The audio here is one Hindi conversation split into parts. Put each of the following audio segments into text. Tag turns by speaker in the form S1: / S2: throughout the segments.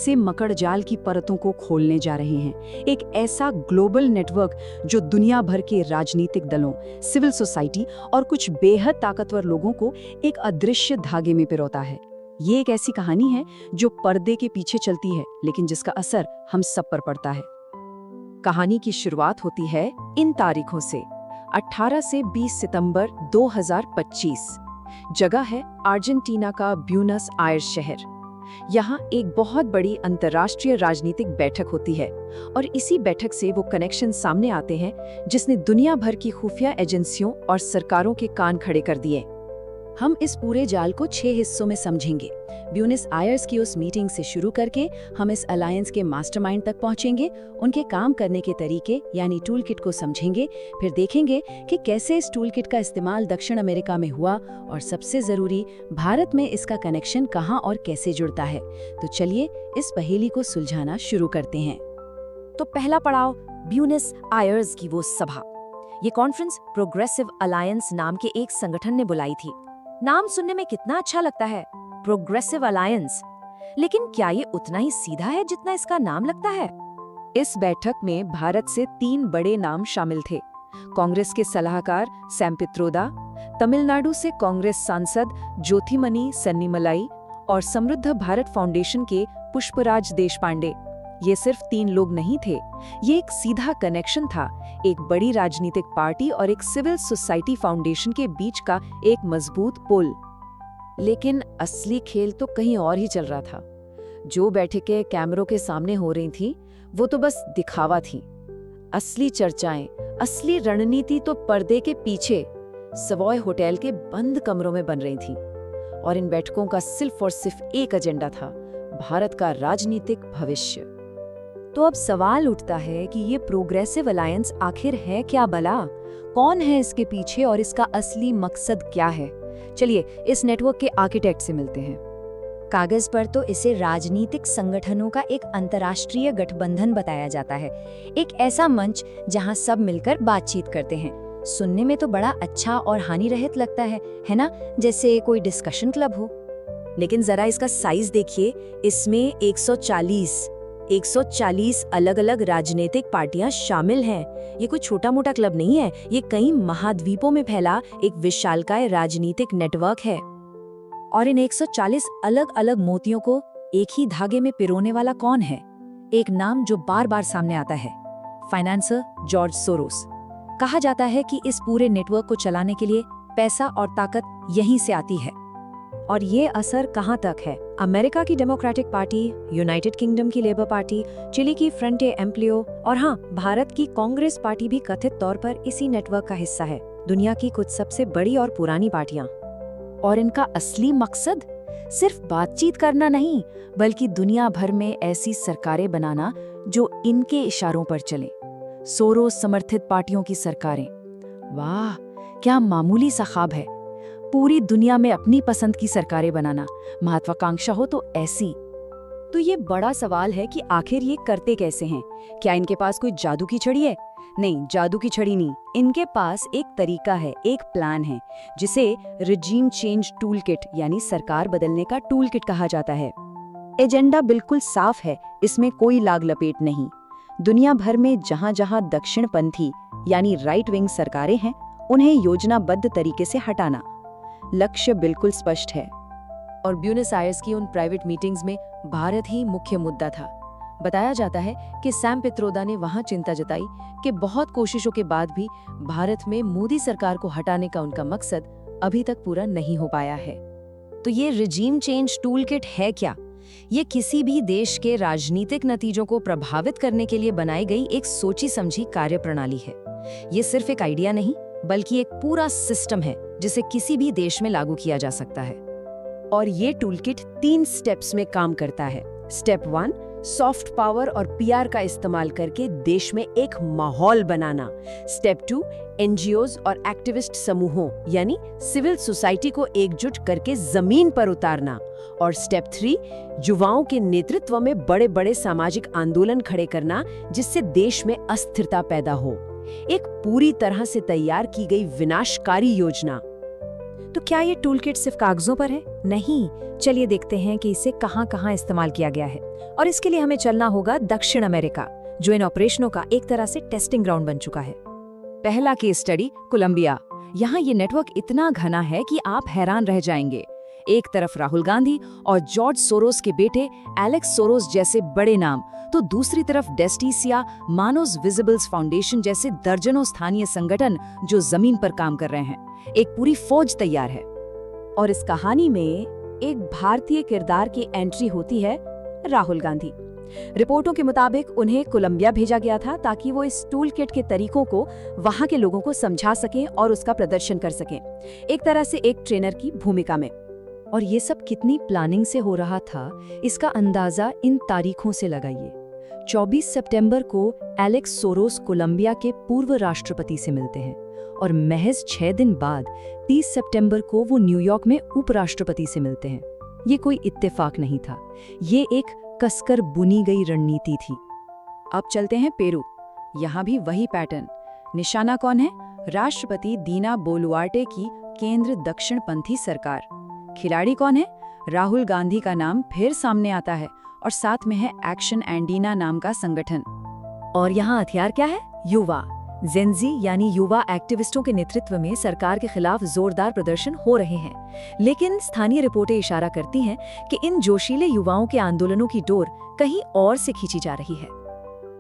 S1: ऐसे मकड़जाल की परतों को खोलने जा रहे हैं, एक ऐसा ग्लोबल नेटवर्क जो दुनिया भर के राजनीतिक दलों, सिविल सोसाइटी और कुछ बेहद ताकतवर लोगों को एक अदृश्य धागे में पिरोता है। ये एक ऐसी कहानी है जो पर्दे के पीछे चलती है, लेकिन जिसका असर हम सब पर पड़ता है। कहानी की शुरुआत होती है इन तारीखों से, 18 से 20 सितंबर 2025। जगह है अर्जेंटीना का ब्यूनस आयर्स शहर। यहाँ एक बहुत बड़ी अंतर्राष्ट्रीय राजनीतिक बैठक होती है और इसी बैठक से वो कनेक्शन सामने आते हैं जिसने दुनिया भर की खुफिया एजेंसियों और सरकारों के कान खड़े कर दिए। हम इस पूरे जाल को 6 हिस्सों में समझेंगे। ब्यूनस आयर्स की उस मीटिंग से शुरू करके हम इस अलायंस के मास्टरमाइंड तक पहुंचेंगे, उनके काम करने के तरीके यानी टूल किट को समझेंगे, फिर देखेंगे कि कैसे इस टूल किट का इस्तेमाल दक्षिण अमेरिका में हुआ और सबसे जरूरी भारत में इसका कनेक्शन कहां और कैसे जुड़ता है। तो चलिए इस पहेली को सुलझाना शुरू करते हैं। तो पहला पड़ाव, ब्यूनस आयर्स की वो सभा। ये कॉन्फ्रेंस प्रोग्रेसिव अलायंस नाम के एक संगठन ने बुलाई थी। नाम सुनने में कितना अच्छा लगता है, प्रोग्रेसिव अलायंस, लेकिन क्या ये उतना ही सीधा है जितना इसका नाम लगता है? इस बैठक में भारत से 3 बड़े नाम शामिल थे। कांग्रेस के सलाहकार सैम पित्रोदा, तमिलनाडु से कांग्रेस सांसद ज्योतिमणि सन्नीमलाई और समृद्ध भारत फाउंडेशन के पुष्पराज देशपांडे। ये सिर्फ 3 लोग नहीं थे, ये एक सीधा कनेक्शन था, एक बड़ी राजनीतिक पार्टी और एक सिविल सोसाइटी फाउंडेशन के बीच का एक मजबूत पुल। लेकिन असली खेल तो कहीं और ही चल रहा था। जो बैठकें कैमरों के सामने हो रही थी वो तो बस दिखावा थी। असली चर्चाएं, असली रणनीति तो पर्दे के पीछे सवॉय होटल के बंद कमरों में बन रही थी। और इन बैठकों का सिर्फ और सिर्फ एक एजेंडा था, भारत का राजनीतिक भविष्य। तो अब सवाल उठता है कि ये प्रोग्रेसिव अलायंस आखिर है क्या भला? कौन है इसके पीछे और इसका असली मकसद क्या है? चलिए इस नेटवर्क के आर्किटेक्ट से मिलते हैं।
S2: कागज पर तो इसे राजनीतिक संगठनों का एक अंतर्राष्ट्रीय गठबंधन बताया जाता है, एक ऐसा मंच जहां सब मिलकर बातचीत करते हैं। सुनने में तो बड़ा अच्छा और हानि रहित लगता है ना, जैसे कोई डिस्कशन क्लब हो।
S1: लेकिन जरा इसका साइज देखिए, इसमें 140 अलग-अलग राजनीतिक पार्टियां शामिल हैं। ये कोई छोटा मोटा क्लब नहीं है, ये कई महाद्वीपों में फैला एक विशालकाय राजनीतिक नेटवर्क है। और इन 140 अलग-अलग मोतियों को एक ही धागे में पिरोने वाला कौन है? एक नाम जो बार बार सामने आता है, फाइनेंसर जॉर्ज सोरोस। कहा जाता है कि इस पूरे नेटवर्क को चलाने के लिए पैसा और ताकत यहीं से आती है। और ये असर कहां तक है? अमेरिका की डेमोक्रेटिक पार्टी, यूनाइटेड किंगडम की लेबर पार्टी, चिली की फ्रंटे एम्प्लियो और हाँ, भारत की कांग्रेस पार्टी भी कथित तौर पर इसी नेटवर्क का हिस्सा है। दुनिया की कुछ सबसे बड़ी और पुरानी पार्टियां। और इनका असली मकसद सिर्फ बातचीत करना नहीं, बल्कि दुनिया भर में ऐसी सरकारें बनाना जो इनके इशारों पर चले। सोरोस समर्थित पार्टियों की सरकारें। वाह, क्या मामूली सा ख्वाब है, पूरी दुनिया में अपनी पसंद की सरकारें बनाना। महत्वाकांक्षा हो तो ऐसी। तो ये बड़ा सवाल है कि आखिर ये करते कैसे हैं? क्या इनके पास कोई जादू की छड़ी है? नहीं, जादू की छड़ी नहीं। इनके पास एक तरीका है, एक प्लान है, जिसे रिजीम चेंज टूल किट यानी सरकार बदलने का टूल किट कहा जाता है। एजेंडा बिल्कुल साफ है, इसमें कोई लाग लपेट नहीं। दुनिया भर में जहां जहां दक्षिणपंथी यानी राइट विंग सरकारें हैं, उन्हें योजनाबद्ध तरीके से हटाना। लक्ष्य बिल्कुल स्पष्ट है। और ब्यूनस आयर्स की उन प्राइवेट मीटिंग्स में भारत ही मुख्य मुद्दा था। बताया जाता है कि सैम पित्रोदा ने वहां चिंता जताई कि बहुत कोशिशों के बाद भी भारत में मोदी सरकार को हटाने का उनका मकसद अभी तक पूरा नहीं हो पाया है। तो ये रिजीम चेंज टूल किट है क्या? ये किसी भी देश के राजनीतिक नतीजों को प्रभावित करने के लिए बनाई गई एक सोची समझी कार्यप्रणाली है। ये सिर्फ एक आइडिया नहीं, बल्कि एक पूरा सिस्टम है जिसे किसी भी देश में लागू किया जा सकता है। और ये टूलकिट 3 स्टेप्स में काम करता है। स्टेप 1, सॉफ्ट पावर और पीआर का इस्तेमाल करके देश में एक माहौल बनाना। स्टेप 2, एनजीओज और एक्टिविस्ट समूहों यानी सिविल सोसाइटी को एकजुट करके जमीन पर उतारना। और स्टेप 3, युवाओं के नेतृत्व में बड़े बड़े सामाजिक आंदोलन खड़े करना, जिससे देश में अस्थिरता पैदा हो। एक पूरी तरह से तैयार की गई विनाशकारी योजना। तो क्या ये टूलकिट सिर्फ कागजों पर है? नहीं, चलिए देखते हैं कि इसे कहां-कहां इस्तेमाल किया गया है। और इसके लिए हमें चलना होगा दक्षिण अमेरिका, जो इन ऑपरेशनों का एक तरह से टेस्टिंग ग्राउंड बन चुका है। पहला केस स्टडी कोलंबिया। यहाँ ये नेटवर्क इतना घना है कि आप हैरान रह जाएंगे। एक तरफ राहुल गांधी और जॉर्ज सोरोस के बेटे एलेक्स सोरोस जैसे बड़े नाम, तो दूसरी तरफ डेस्टिसिया, मानोस विजिबल्स फाउंडेशन जैसे दर्जनों स्थानीय संगठन जो जमीन पर काम कर रहे हैं। एक पूरी फौज तैयार है। और इस कहानी में एक भारतीय किरदार की एंट्री होती है, राहुल गांधी। रिपोर्टों के मुताबिक उन्हें कोलंबिया भेजा गया था ताकि वो इस टूल किट के तरीकों को वहां के लोगों को समझा सकें और उसका प्रदर्शन कर सकें, एक तरह से एक ट्रेनर की भूमिका में।
S2: और ये सब कितनी प्लानिंग से हो रहा था, इसका अंदाजा इन तारीखों से लगाइए। 24 सितंबर को एलेक्स सोरोस कोलंबिया के पूर्व राष्ट्रपति से मिलते हैं और महज 6 दिन बाद 30 सितंबर को वो न्यूयॉर्क में उपराष्ट्रपति से मिलते हैं। ये कोई इत्तेफाक नहीं था, ये एक कसकर बुनी गई रणनीति थी।
S1: अब चलते हैं पेरू। यहाँ भी वही पैटर्न। निशाना कौन है? राष्ट्रपति दीना बोलुआर्टे की केंद्र दक्षिणपंथी सरकार। खिलाड़ी कौन है? राहुल गांधी का नाम फिर सामने आता है और साथ में है एक्शन एंडीना नाम का संगठन।
S2: और यहाँ हथियार क्या है? युवा जेनजी यानी युवा एक्टिविस्टों के नेतृत्व में सरकार के खिलाफ जोरदार प्रदर्शन हो रहे हैं। लेकिन स्थानीय रिपोर्टें इशारा करती हैं कि इन जोशीले युवाओं के आंदोलनों की डोर कहीं और से खींची जा रही है।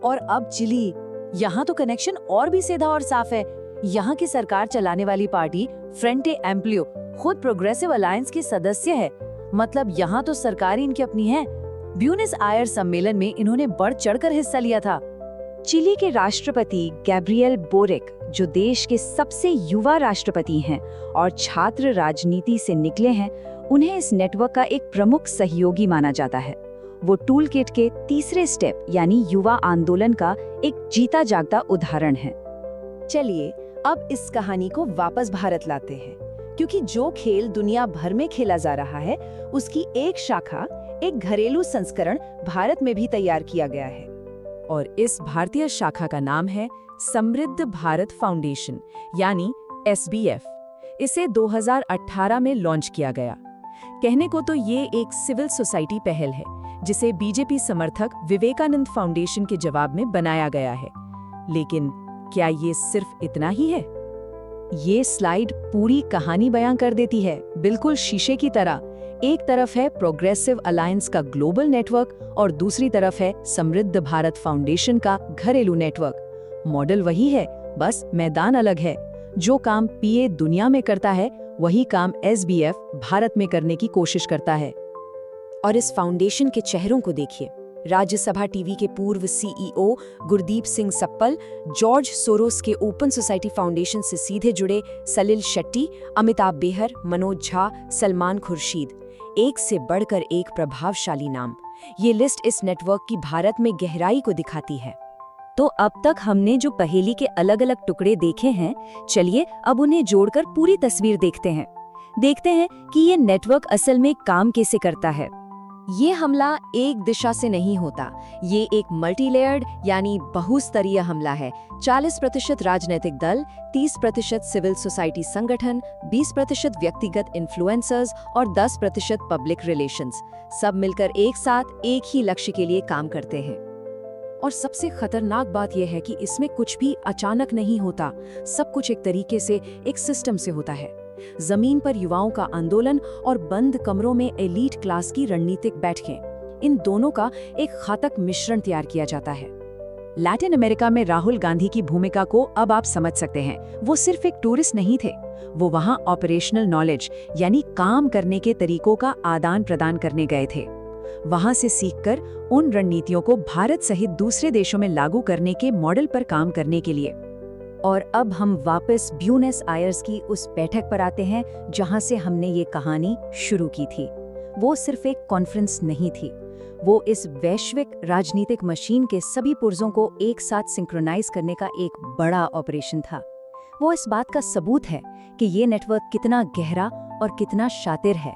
S1: और अब चिली, यहाँ तो कनेक्शन और भी सीधा और साफ है। यहाँ की सरकार चलाने वाली पार्टी फ्रंटे एम्प्लियो खुद प्रोग्रेसिव अलायंस की सदस्य है। मतलब यहाँ तो सरकार इनकी अपनी है। ब्यूनस आयर्स सम्मेलन में इन्होंने बढ़ चढ़कर हिस्सा लिया था।
S2: चिली के राष्ट्रपति गैब्रियल बोरिक, जो देश के सबसे युवा राष्ट्रपति हैं और छात्र राजनीति से निकले हैं, उन्हें इस नेटवर्क का एक प्रमुख सहयोगी माना जाता है। वो टूल किट के तीसरे स्टेप यानी युवा आंदोलन का एक जीता जागता उदाहरण है।
S1: चलिए अब इस कहानी को वापस भारत लाते हैं, क्योंकि जो खेल दुनिया भर में खेला जा रहा है उसकी एक शाखा, एक घरेलू संस्करण भारत में भी तैयार किया गया है। और इस भारतीय शाखा का नाम है समृद्ध भारत फाउंडेशन यानी SBF। इसे 2018 में लॉन्च किया गया। कहने को तो ये एक सिविल सोसाइटी पहल है जिसे बीजेपी समर्थक विवेकानंद फाउंडेशन के जवाब में बनाया गया है। लेकिन क्या ये सिर्फ इतना ही है? ये स्लाइड पूरी कहानी बयां कर देती है, बिल्कुल शीशे की तरह। एक तरफ है प्रोग्रेसिव अलायंस का ग्लोबल नेटवर्क और दूसरी तरफ है समृद्ध भारत फाउंडेशन का घरेलू नेटवर्क। मॉडल वही है, बस मैदान अलग है। जो काम PA दुनिया में करता है वही काम SBF भारत में करने की कोशिश करता है। और इस फाउंडेशन के चेहरों को देखिए। राज्यसभा टीवी के पूर्व CEO Gurdeep Singh supple, George Soros के ओपन सोसाइटी फाउंडेशन से सीधे जुड़े सलिल शेट्टी, अमिताभ बेहर, मनोज झा, सलमान खुर्शीद, एक से बढ़कर एक प्रभावशाली नाम। ये लिस्ट इस नेटवर्क की भारत में गहराई को दिखाती है।
S2: तो अब तक हमने जो पहेली के अलग अलग टुकड़े देखे हैं, चलिए अब उन्हें जोड़कर पूरी तस्वीर देखते हैं। देखते हैं कि ये नेटवर्क असल में काम कैसे करता है।
S1: ये हमला एक दिशा से नहीं होता, ये एक मल्टीलेयर्ड यानी बहुस्तरीय हमला है। 40% राजनीतिक दल, 30% सिविल सोसाइटी संगठन, 20% व्यक्तिगत इन्फ्लुएंसर्स और 10% पब्लिक रिलेशंस, सब मिलकर एक साथ एक ही लक्ष्य के लिए काम करते हैं। और सबसे खतरनाक बात यह है कि इसमें कुछ भी अचानक नहीं होता। सब कुछ एक तरीके से, एक सिस्टम से होता है। जमीन पर युवाओं का आंदोलन और बंद कमरों में एलीट क्लास की रणनीतिक बैठकें, इन दोनों का एक घातक मिश्रण तैयार किया जाता है। लैटिन अमेरिका में राहुल गांधी की भूमिका को अब आप समझ सकते हैं। वो सिर्फ एक टूरिस्ट नहीं थे, वो वहां ऑपरेशनल नॉलेज यानी काम करने के तरीकों का आदान प्रदान करने गए थे। वहां से सीखकर उन रणनीतियों को भारत सहित दूसरे देशों में लागू करने के मॉडल पर काम करने के लिए।
S2: और अब हम वापस ब्यूनस आयर्स की उस बैठक पर आते हैं जहां से हमने ये कहानी शुरू की थी। वो सिर्फ एक कॉन्फ्रेंस नहीं थी, वो इस वैश्विक राजनीतिक मशीन के सभी पुर्जों को एक साथ सिंक्रोनाइज करने का एक बड़ा ऑपरेशन था। वो इस बात का सबूत है कि ये नेटवर्क कितना गहरा और कितना शातिर है।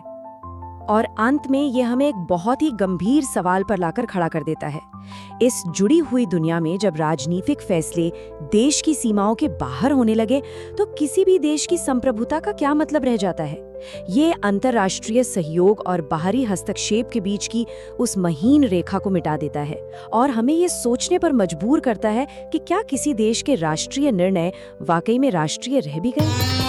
S1: और अंत में ये हमें एक बहुत ही गंभीर सवाल पर लाकर खड़ा कर देता है। इस जुड़ी हुई दुनिया में जब राजनीतिक फैसले देश की सीमाओं के बाहर होने लगे तो किसी भी देश की संप्रभुता का क्या मतलब रह जाता है? ये अंतर्राष्ट्रीय सहयोग और बाहरी हस्तक्षेप के बीच की उस महीन रेखा को मिटा देता है और हमें ये सोचने पर मजबूर करता है कि क्या किसी देश के राष्ट्रीय निर्णय वाकई में राष्ट्रीय रह भी गए।